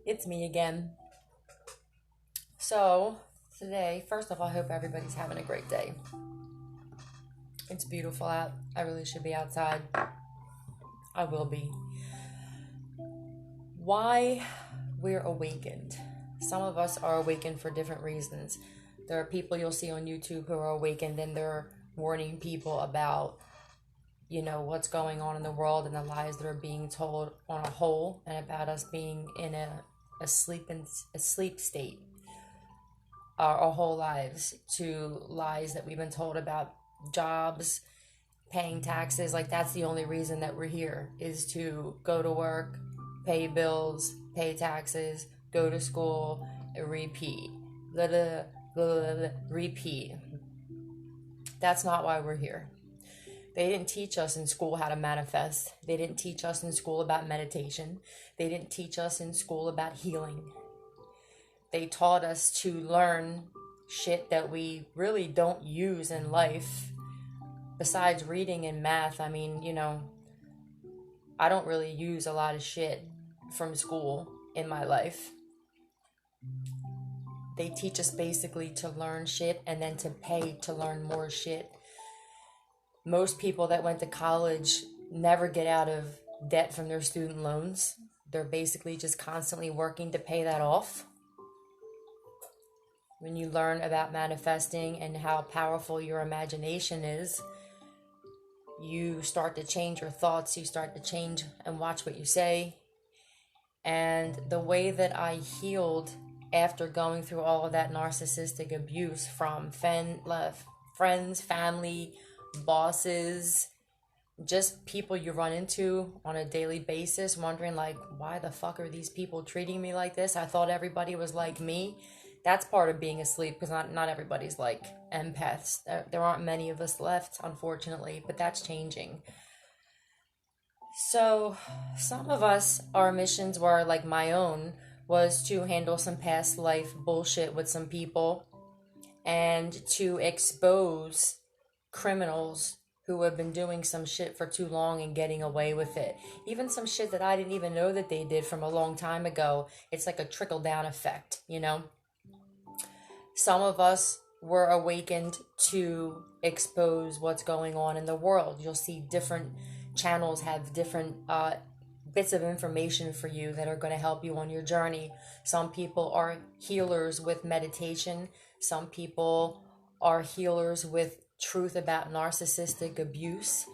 It's me again. So, today, first off, I hope everybody's having a great day. It's beautiful out. I really should be outside. I will be. Why we're awakened. Some of us are awakened for different reasons. There are people you'll see on YouTube who are awakened and they're warning people about, what's going on in the world and the lies that are being told on a whole and about us being in a sleep state our whole lives, to lies that we've been told about jobs, paying taxes. Like, that's the only reason that we're here, is to go to work, pay bills, pay taxes, go to school, repeat. Blah, blah, blah, blah, repeat. That's not why we're here. They didn't teach us in school how to manifest. They didn't teach us in school about meditation. They didn't teach us in school about healing. They taught us to learn shit that we really don't use in life besides reading and math. I mean, I don't really use a lot of shit from school in my life. They teach us basically to learn shit and then to pay to learn more shit. Most people that went to college never get out of debt from their student loans. They're basically just constantly working to pay that off. When you learn about manifesting and how powerful your imagination is, you start to change your thoughts, you start to change and watch what you say. And the way that I healed after going through all of that narcissistic abuse from friends, family, bosses, just people you run into on a daily basis, wondering like, why the fuck are these people treating me like this? I thought everybody was like me. That's part of being asleep, because not everybody's like empaths. There aren't many of us left, unfortunately, but that's changing. So some of us, our missions were, like my own, was to handle some past life bullshit with some people and to expose criminals who have been doing some shit for too long and getting away with it. Even some shit that I didn't even know that they did from a long time ago. It's like a trickle down effect, Some of us were awakened to expose what's going on in the world. You'll see different channels have different bits of information for you that are going to help you on your journey. Some people are healers with meditation. Some people are healers with truth about narcissistic abuse.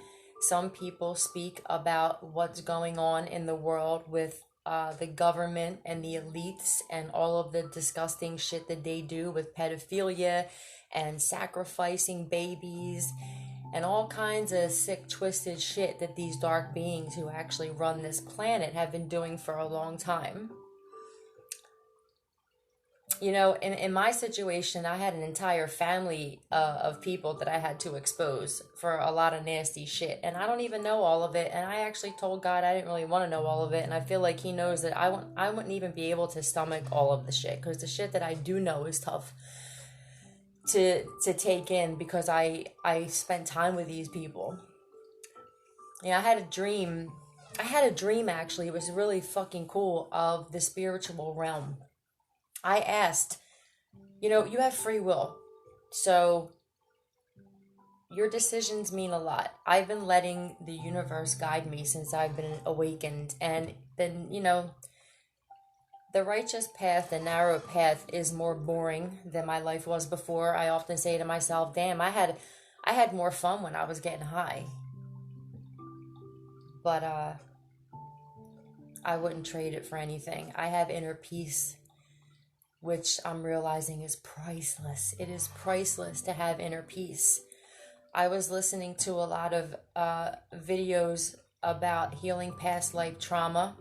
Some people speak about what's going on in the world with the government and the elites and all of the disgusting shit that they do with pedophilia and sacrificing babies and all kinds of sick, twisted shit that these dark beings who actually run this planet have been doing for a long time. In my situation, I had an entire family of people that I had to expose for a lot of nasty shit. And I don't even know all of it. And I actually told God I didn't really want to know all of it. And I feel like he knows that I wouldn't even be able to stomach all of the shit. Because the shit that I do know is tough to take in, because I spent time with these people. I had a dream. Actually. It was really fucking cool, of the spiritual realm. I asked, you have free will, so your decisions mean a lot. I've been letting the universe guide me since I've been awakened, and then, the righteous path, the narrow path, is more boring than my life was before. I often say to myself, damn, I had more fun when I was getting high. But I wouldn't trade it for anything. I have inner peace, which I'm realizing is priceless. It is priceless to have inner peace. I was listening to a lot of videos about healing past life trauma.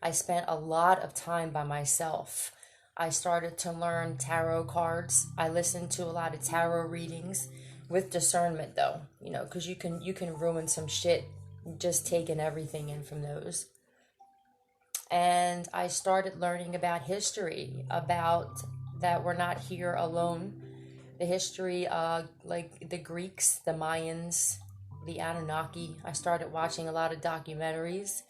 I spent a lot of time by myself. I started to learn tarot cards. I listened to a lot of tarot readings with discernment, though, because you can ruin some shit just taking everything in from those. And I started learning about history, about that we're not here alone. The history, like the Greeks, the Mayans, the Anunnaki. I started watching a lot of documentaries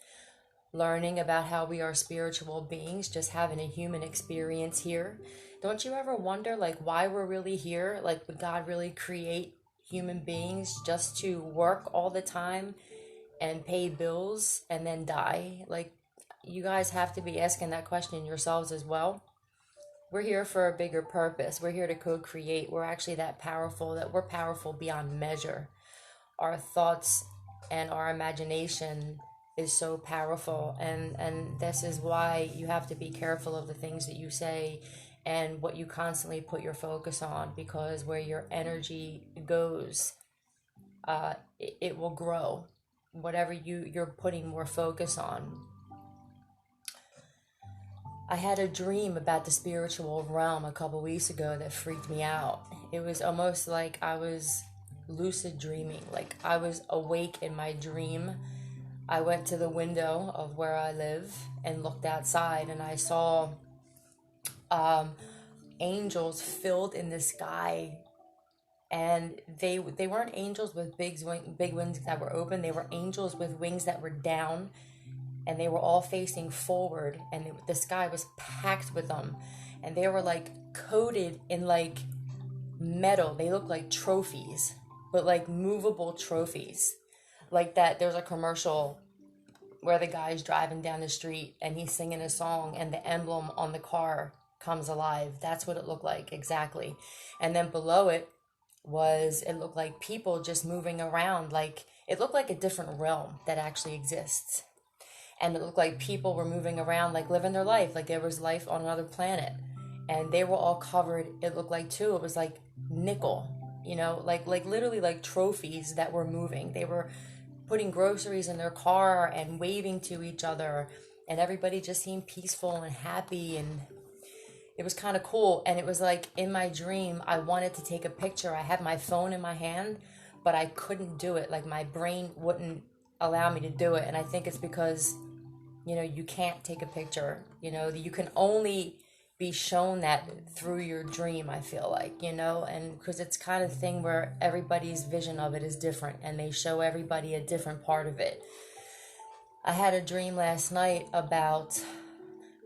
learning about how we are spiritual beings, just having a human experience here. Don't you ever wonder, like, why we're really here? Like, would God really create human beings just to work all the time and pay bills and then die? Like, you guys have to be asking that question yourselves as well. We're here for a bigger purpose. We're here to co-create. We're actually that powerful, that we're powerful beyond measure. Our thoughts and our imagination is so powerful, and this is why you have to be careful of the things that you say and what you constantly put your focus on, because where your energy goes, it will grow. Whatever you're putting more focus on. I had a dream about the spiritual realm a couple weeks ago that freaked me out. It was almost like I was lucid dreaming, like I was awake in my dream. I went to the window of where I live and looked outside, and I saw angels filled in the sky. And they weren't angels with big wings that were open. They were angels with wings that were down, and they were all facing forward, and the sky was packed with them, and they were like coated in like metal. They looked like trophies, but like movable trophies, like that. There's a commercial where the guy's driving down the street and he's singing a song, and the emblem on the car comes alive. That's what it looked like exactly. And then below it looked like people just moving around. Like, it looked like a different realm that actually exists, and it looked like people were moving around, like living their life, like there was life on another planet. And they were all covered, it looked like too, it was like nickel, like literally like trophies that were moving. They were putting groceries in their car and waving to each other, and everybody just seemed peaceful and happy, and it was kind of cool. And it was like, in my dream, I wanted to take a picture. I had my phone in my hand, but I couldn't do it. Like, my brain wouldn't allow me to do it. And I think it's because you can't take a picture. You can only be shown that through your dream, I feel like, and because it's kind of thing where everybody's vision of it is different, and they show everybody a different part of it. I had a dream last night about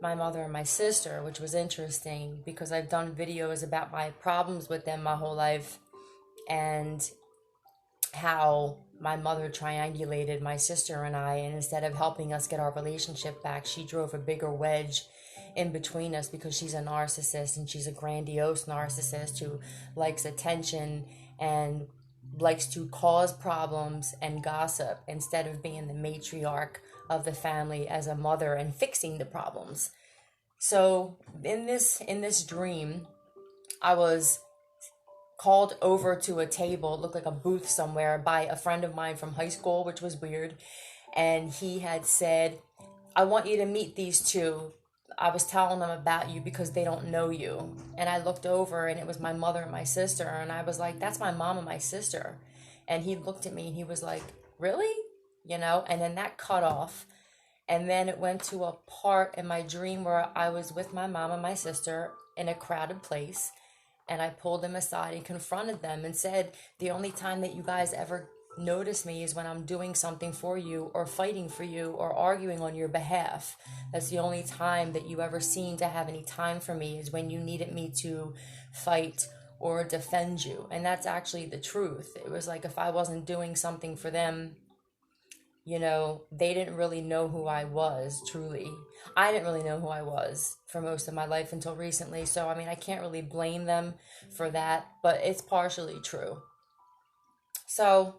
my mother and my sister, which was interesting because I've done videos about my problems with them my whole life, and how my mother triangulated my sister and I, and instead of helping us get our relationship back, she drove a bigger wedge in between us, because she's a narcissist, and she's a grandiose narcissist who likes attention and likes to cause problems and gossip instead of being the matriarch of the family as a mother and fixing the problems. So in this dream, I was called over to a table, it looked like a booth somewhere, by a friend of mine from high school, which was weird. And he had said, I want you to meet these two. I was telling them about you because they don't know you. And I looked over, and it was my mother and my sister. And I was like, that's my mom and my sister. And he looked at me and he was like, really? And then that cut off. And then it went to a part in my dream where I was with my mom and my sister in a crowded place. And I pulled them aside and confronted them and said, the only time that you guys ever notice me is when I'm doing something for you, or fighting for you, or arguing on your behalf. That's the only time that you ever seem to have any time for me, is when you needed me to fight or defend you. And that's actually the truth. It was like, if I wasn't doing something for them, they didn't really know who I was, truly. I didn't really know who I was for most of my life until recently. So, I can't really blame them for that, but it's partially true. So,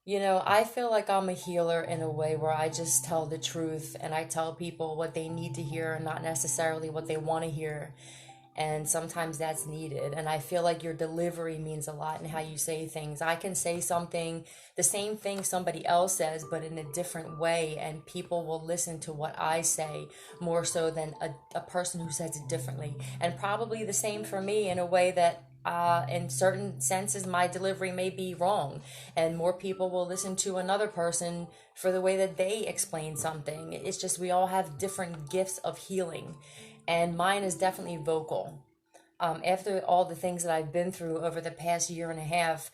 I feel like I'm a healer in a way where I just tell the truth, and I tell people what they need to hear and not necessarily what they want to hear. And sometimes that's needed. And I feel like your delivery means a lot in how you say things. I can say something, the same thing somebody else says, but in a different way, and people will listen to what I say more so than a person who says it differently. And probably the same for me, in a way that in certain senses my delivery may be wrong, and more people will listen to another person for the way that they explain something. It's just, we all have different gifts of healing, and mine is definitely vocal. After all the things that I've been through over the past year and a half,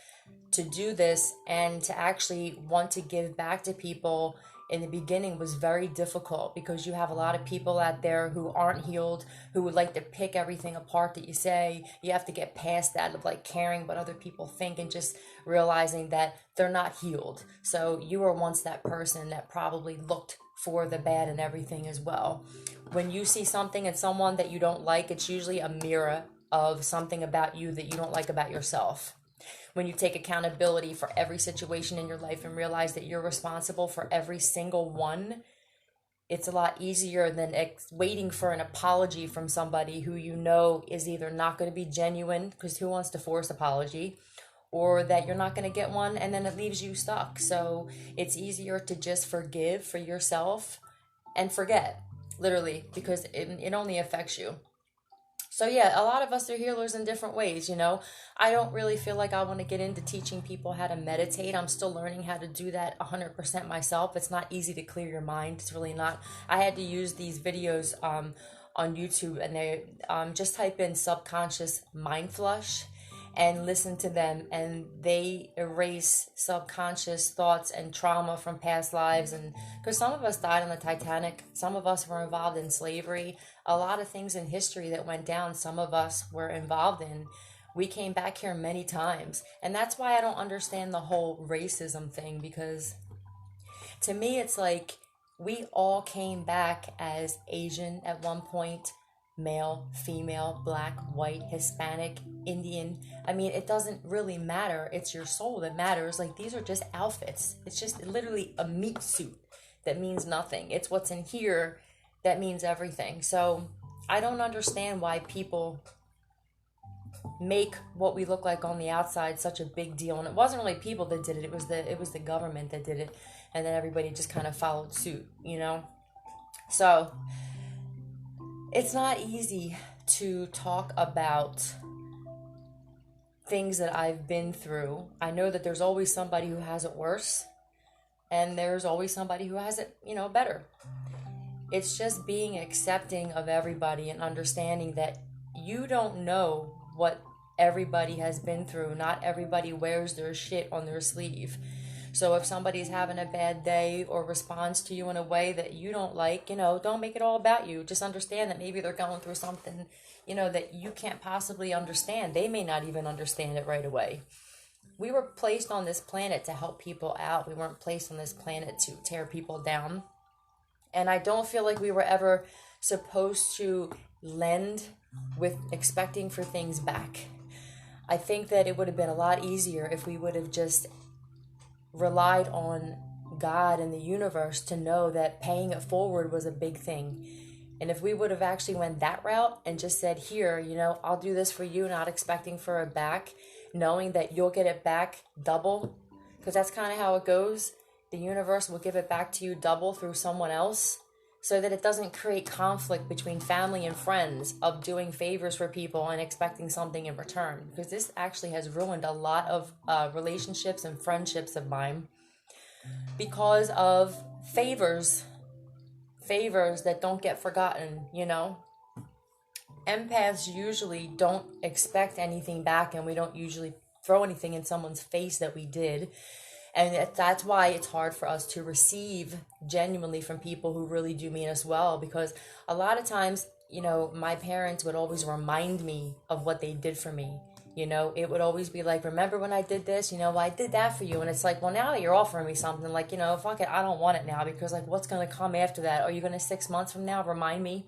to do this and to actually want to give back to people in the beginning was very difficult because you have a lot of people out there who aren't healed, who would like to pick everything apart that you say. You have to get past that of like caring what other people think and just realizing that they're not healed. So you were once that person that probably looked for the bad in everything as well. When you see something in someone that you don't like, it's usually a mirror of something about you that you don't like about yourself. When you take accountability for every situation in your life and realize that you're responsible for every single one, it's a lot easier than waiting for an apology from somebody who you know is either not going to be genuine, because who wants to force apology, or that you're not going to get one and then it leaves you stuck. So it's easier to just forgive for yourself and forget, literally, because it only affects you. So yeah, a lot of us are healers in different ways, you know. I don't really feel like I want to get into teaching people how to meditate. I'm still learning how to do that 100% myself. It's not easy to clear your mind. It's really not. I had to use these videos on YouTube, and they just type in subconscious mind flush and listen to them, and they erase subconscious thoughts and trauma from past lives. And because some of us died on the Titanic, some of us were involved in slavery, a lot of things in history that went down, some of us were involved in. We came back here many times, and that's why I don't understand the whole racism thing, because to me it's like we all came back as Asian at one point, male, female, black, white, Hispanic, Indian. I mean, it doesn't really matter. It's your soul that matters. Like, these are just outfits. It's just literally a meat suit that means nothing. It's what's in here that means everything. So I don't understand why people make what we look like on the outside such a big deal. And it wasn't really people that did it. It was the government that did it. And then everybody just kind of followed suit, you know? So it's not easy to talk about things that I've been through. I know that there's always somebody who has it worse, and there's always somebody who has it, you know, better. It's just being accepting of everybody and understanding that you don't know what everybody has been through. Not everybody wears their shit on their sleeve. So if somebody's having a bad day or responds to you in a way that you don't like, you know, don't make it all about you. Just understand that maybe they're going through something, you know, that you can't possibly understand. They may not even understand it right away. We were placed on this planet to help people out. We weren't placed on this planet to tear people down. And I don't feel like we were ever supposed to lend with expecting for things back. I think that it would have been a lot easier if we would have just relied on God and the universe to know that paying it forward was a big thing. And if we would have actually went that route and just said, here, you know, I'll do this for you, not expecting for it back, knowing that you'll get it back double, because that's kind of how it goes. The universe will give it back to you double through someone else, so that it doesn't create conflict between family and friends of doing favors for people and expecting something in return. Because this actually has ruined a lot of relationships and friendships of mine because of favors that don't get forgotten, you know. Empaths usually don't expect anything back, and we don't usually throw anything in someone's face that we did. And that's why it's hard for us to receive genuinely from people who really do mean us well, because a lot of times, you know, my parents would always remind me of what they did for me. You know, it would always be like, remember when I did this? You know, well, I did that for you. And it's like, well, now that you're offering me something, like, you know, fuck it, I don't want it now, because like, what's going to come after that? Are you going to 6 months from now remind me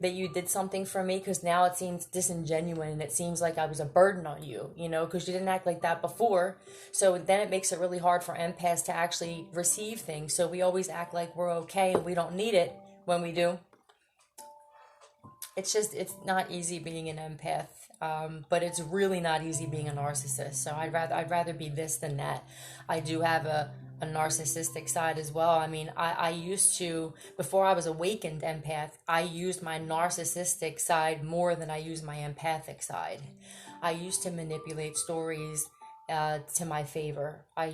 that you did something for me? Because now it seems disingenuous and it seems like I was a burden on you, you know, because you didn't act like that before. So then it makes it really hard for empaths to actually receive things. So we always act like we're okay and we don't need it when we do. It's not easy being an empath, but it's really not easy being a narcissist. So I'd rather be this than that. I do have a narcissistic side as well. I mean, I used to, before I was awakened empath, I used my narcissistic side more than I used my empathic side. I used to manipulate stories to my favor. I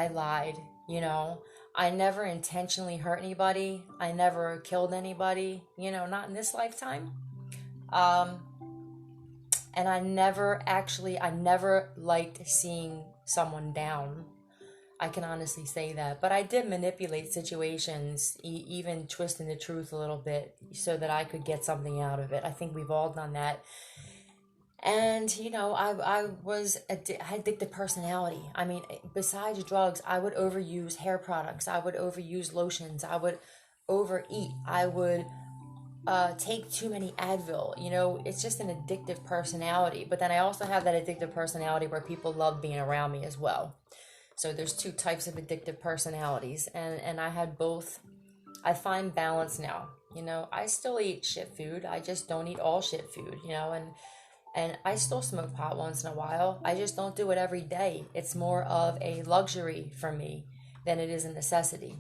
lied, you know. I never intentionally hurt anybody. I never killed anybody, you know, not in this lifetime. And I never liked seeing someone down. I can honestly say that. But I did manipulate situations, even twisting the truth a little bit so that I could get something out of it. I think we've all done that. And, I had addictive personality. I mean, besides drugs, I would overuse hair products. I would overuse lotions. I would overeat. I would take too many Advil. It's just an addictive personality. But then I also have that addictive personality where people love being around me as well. So there's two types of addictive personalities, and I had both. I find balance now. I still eat shit food. I just don't eat all shit food. And I still smoke pot once in a while. I just don't do it every day. It's more of a luxury for me than it is a necessity.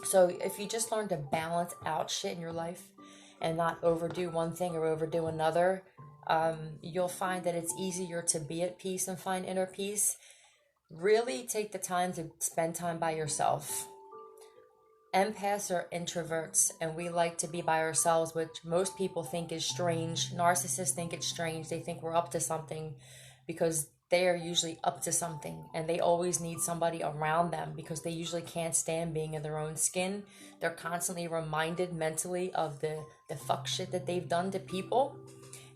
So if you just learn to balance out shit in your life and not overdo one thing or overdo another, you'll find that it's easier to be at peace and find inner peace. Really take the time to spend time by yourself. Empaths are introverts, and we like to be by ourselves, which most people think is strange. Narcissists think it's strange. They think we're up to something because they are usually up to something, and they always need somebody around them because they usually can't stand being in their own skin. They're constantly reminded mentally of the fuck shit that they've done to people,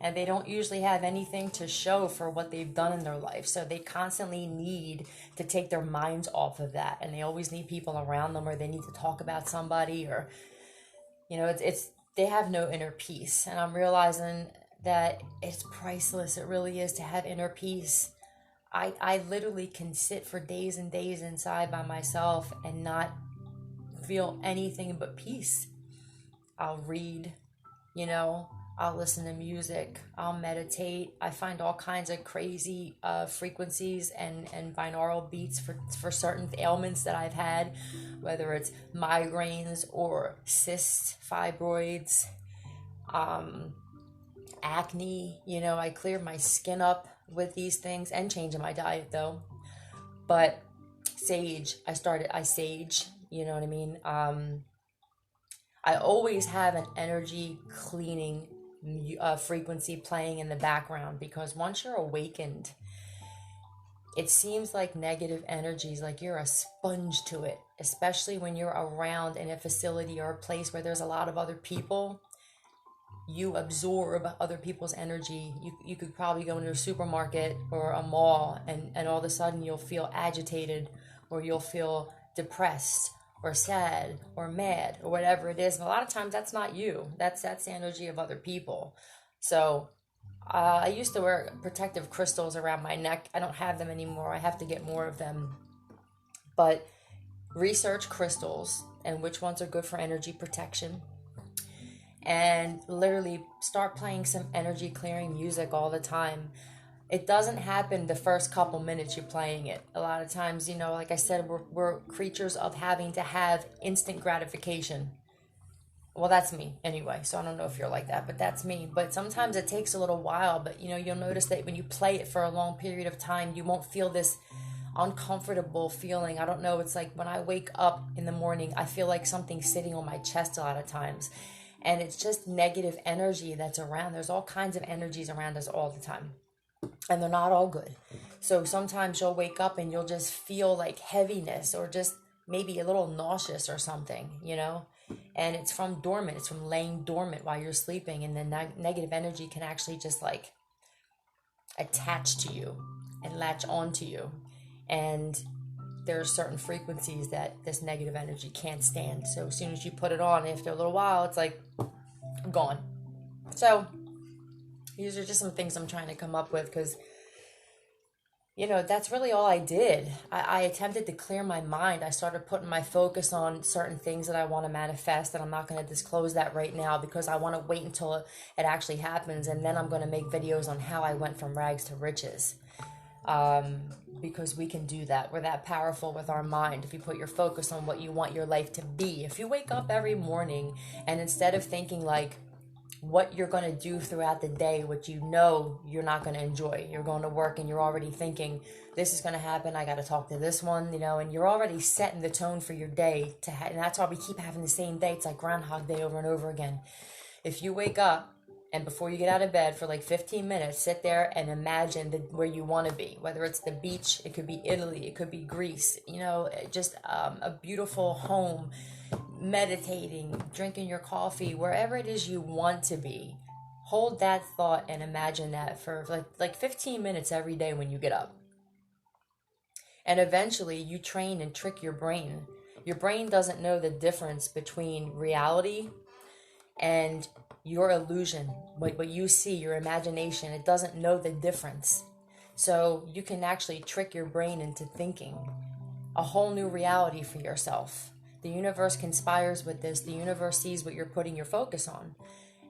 and they don't usually have anything to show for what they've done in their life. So they constantly need to take their minds off of that, and they always need people around them, or they need to talk about somebody, or it's they have no inner peace. And I'm realizing that it's priceless. It really is to have inner peace. I literally can sit for days and days inside by myself and not feel anything but peace. I'll read, I'll listen to music, I'll meditate. I find all kinds of crazy frequencies and binaural beats for certain ailments that I've had, whether it's migraines or cysts, fibroids, acne. I clear my skin up with these things and changing my diet though. But I sage, you know what I mean? I always have an energy cleaning frequency playing in the background, because once you're awakened, it seems like negative energies, like you're a sponge to it, especially when you're around in a facility or a place where there's a lot of other people. You absorb other people's energy. You could probably go into a supermarket or a mall, and all of a sudden you'll feel agitated, or you'll feel depressed or sad or mad or whatever it is. And a lot of times that's not you. That's the energy of other people. So I used to wear protective crystals around my neck. I don't have them anymore. I have to get more of them. But research crystals and which ones are good for energy protection, and literally start playing some energy clearing music all the time. It doesn't happen the first couple minutes you're playing it. A lot of times, like I said, we're creatures of having to have instant gratification. Well, that's me anyway, so I don't know if you're like that, but that's me. But sometimes it takes a little while, but you'll notice that when you play it for a long period of time, you won't feel this uncomfortable feeling. I don't know, it's like when I wake up in the morning, I feel like something's sitting on my chest a lot of times. And it's just negative energy that's around. There's all kinds of energies around us all the time, and they're not all good. So sometimes you'll wake up and you'll just feel like heaviness, or just maybe a little nauseous or something, and it's from dormant. It's from laying dormant while you're sleeping, and then negative energy can actually just like attach to you and latch onto you. And there are certain frequencies that this negative energy can't stand. So as soon as you put it on, after a little while, it's like gone. So these are just some things I'm trying to come up with, because that's really all I did. I attempted to clear my mind. I started putting my focus on certain things that I want to manifest, and I'm not going to disclose that right now because I want to wait until it actually happens, and then I'm going to make videos on how I went from rags to riches. Because we can do that. We're that powerful with our mind. If you put your focus on what you want your life to be, if you wake up every morning and instead of thinking like what you're going to do throughout the day, what you're not going to enjoy, you're going to work and you're already thinking this is going to happen, I got to talk to this one, and you're already setting the tone for your day and that's why we keep having the same day. It's like Groundhog Day over and over again. If you wake up And before you get out of bed for like 15 minutes, sit there and imagine where you want to be. Whether it's the beach, it could be Italy, it could be Greece, just a beautiful home, meditating, drinking your coffee, wherever it is you want to be. Hold that thought and imagine that for like 15 minutes every day when you get up. And eventually you train and trick your brain. Your brain doesn't know the difference between reality and your illusion, what you see, your imagination. It doesn't know the difference. So you can actually trick your brain into thinking a whole new reality for yourself. The universe conspires with this. The universe sees what you're putting your focus on.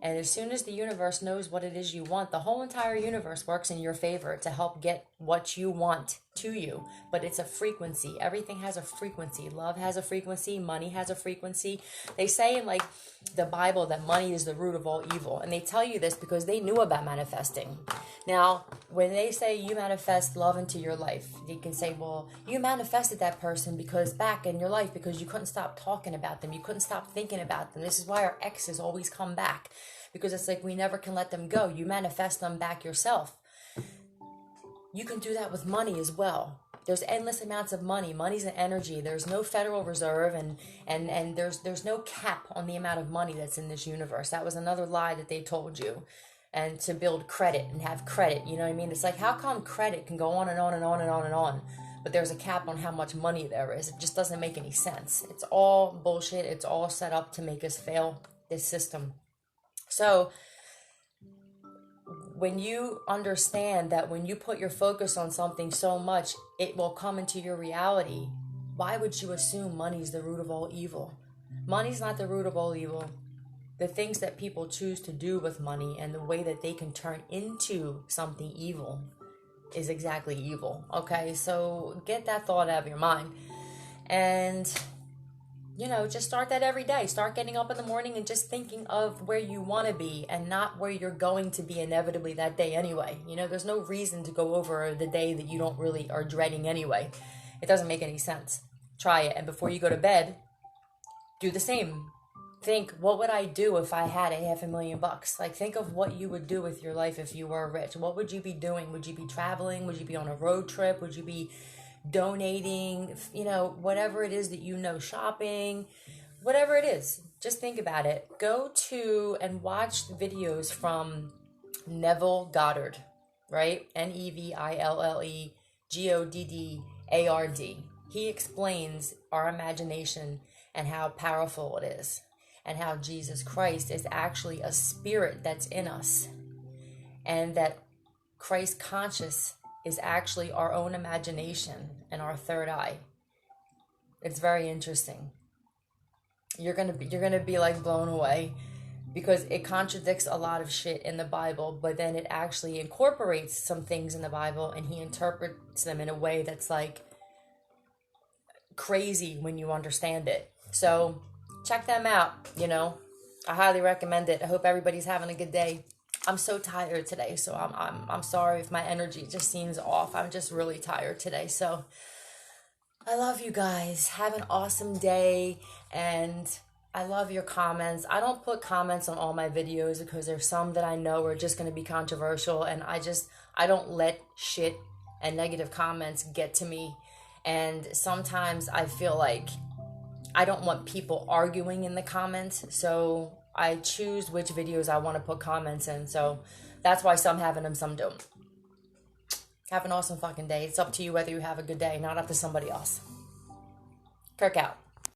And as soon as the universe knows what it is you want, the whole entire universe works in your favor to help get what you want to you. But it's a frequency. Everything has a frequency. Love has a frequency. Money has a frequency. They say in like the Bible that money is the root of all evil. And they tell you this because they knew about manifesting. Now, when they say you manifest love into your life, you can say, well, you manifested that person because back in your life because you couldn't stop talking about them. You couldn't stop thinking about them. This is why our exes always come back. Because it's like we never can let them go. You manifest them back yourself. You can do that with money as well. There's endless amounts of money. Money's an energy. There's no Federal Reserve and there's no cap on the amount of money that's in this universe. That was another lie that they told you. And to build credit and have credit, you know what I mean? It's like, how come credit can go on and on and on and on and on, but there's a cap on how much money there is? It just doesn't make any sense. It's all bullshit. It's all set up to make us fail this system. So when you understand that when you put your focus on something so much, it will come into your reality, why would you assume money's the root of all evil? Money's not the root of all evil. The things that people choose to do with money and the way that they can turn into something evil is exactly evil. Okay, so get that thought out of your mind. And just start that every day. Start getting up in the morning and just thinking of where you want to be and not where you're going to be inevitably that day anyway. There's no reason to go over the day that you don't really are dreading anyway. It doesn't make any sense. Try it. And before you go to bed, do the same. Think, what would I do if I had $500,000? Like, think of what you would do with your life if you were rich. What would you be doing? Would you be traveling? Would you be on a road trip? Would you be donating, whatever it is that shopping, whatever it is, just think about it. Go to and watch videos from Neville Goddard, right? NEVILLE GODDARD. He explains our imagination and how powerful it is, and how Jesus Christ is actually a spirit that's in us, and that Christ conscious is actually our own imagination and our third eye. It's very interesting. You're gonna be like blown away, because it contradicts a lot of shit in the Bible, but then it actually incorporates some things in the Bible, and he interprets them in a way that's like crazy when you understand it. So check them out. I highly recommend it. I hope everybody's having a good day. I'm so tired today, so I'm sorry if my energy just seems off. I'm just really tired today. So I love you guys. Have an awesome day, and I love your comments. I don't put comments on all my videos because there's some that I know are just going to be controversial, and I don't let shit and negative comments get to me. And sometimes I feel like I don't want people arguing in the comments, so I choose which videos I want to put comments in. So that's why some have them, some don't. Have an awesome fucking day. It's up to you whether you have a good day, not up to somebody else. Kirk out.